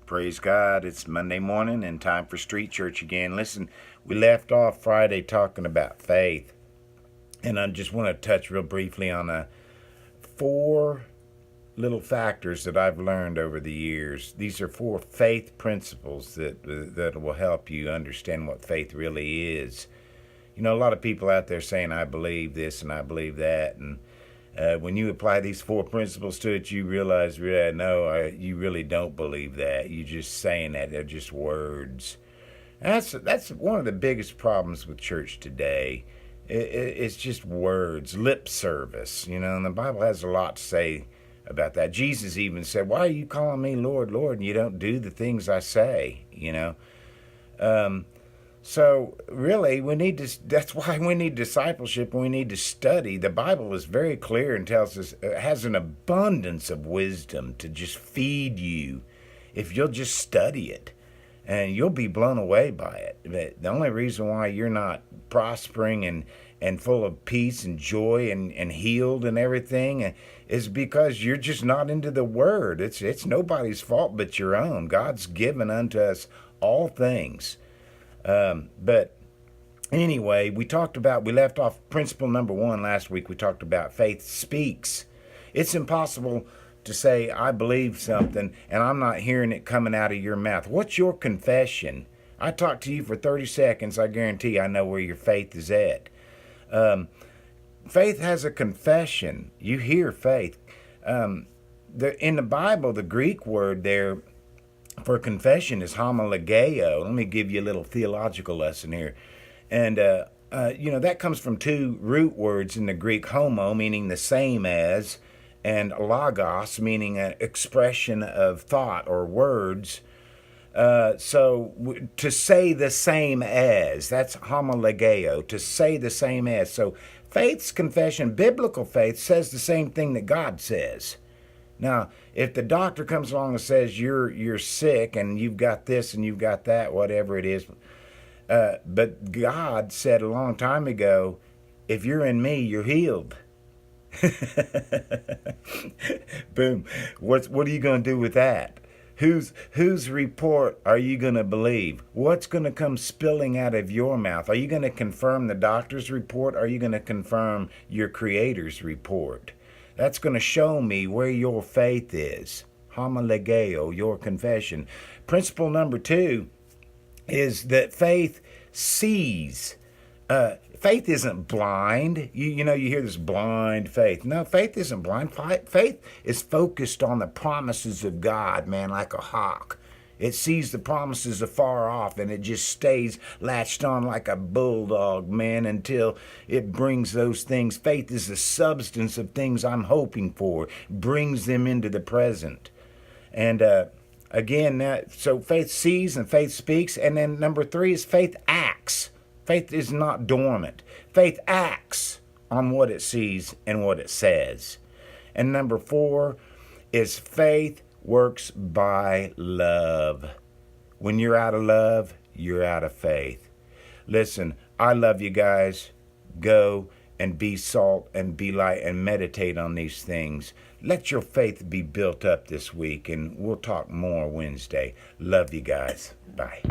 Praise God. It's Monday morning and time for Street Church again. Listen, we left off Friday talking about faith, and I just want to touch real briefly on four little factors that I've learned over the years. These are four faith principles that will help you understand what faith really is. You know, a lot of people out there saying, I believe this and I believe that, and when you apply these four principles to it, you realize, you really don't believe that. You're just saying that. They're just words. And that's one of the biggest problems with church today. It's just words, lip service, and the Bible has a lot to say about that. Jesus even said, why are you calling me Lord, Lord, and you don't do the things I say, So really, that's why we need discipleship, and we need to study. The Bible is very clear and tells us it has an abundance of wisdom to just feed you if you'll just study it, and you'll be blown away by it. But the only reason why you're not prospering and full of peace and joy and healed and everything is because you're just not into the Word. It's nobody's fault but your own. God's given unto us all things. But anyway, we left off principle number 1 last week. We talked about faith speaks. It's impossible to say, I believe something, and I'm not hearing it coming out of your mouth. What's your confession? I talk to you for 30 seconds. I guarantee I know where your faith is at. Faith has a confession. You hear faith. In the Bible, the Greek word there for confession is homologeo. Let me give you a little theological lesson here. And, that comes from two root words in the Greek, homo, meaning the same as, and logos, meaning an expression of thought or words. So to say the same as, that's homologeo, to say the same as. So faith's confession, biblical faith, says the same thing that God says. Now, if the doctor comes along and says you're sick and you've got this and you've got that, whatever it is, but God said a long time ago, if you're in me, you're healed. Boom. What are you going to do with that? Whose report are you going to believe? What's going to come spilling out of your mouth? Are you going to confirm the doctor's report? Or are you going to confirm your Creator's report? That's going to show me where your faith is. Homologeo, your confession. Principle number 2 is that faith sees. Faith isn't blind. You hear this blind faith. No, faith isn't blind. Faith is focused on the promises of God, man, like a hawk. It sees the promises afar off, and it just stays latched on like a bulldog, man, until it brings those things. Faith is the substance of things I'm hoping for, brings them into the present. And so faith sees and faith speaks. And then number 3 is faith acts. Faith is not dormant. Faith acts on what it sees and what it says. And number 4 is faith works by love. When you're out of love, you're out of faith. Listen, I love you guys. Go and be salt and be light and meditate on these things. Let your faith be built up this week, and we'll talk more Wednesday. Love you guys. Bye.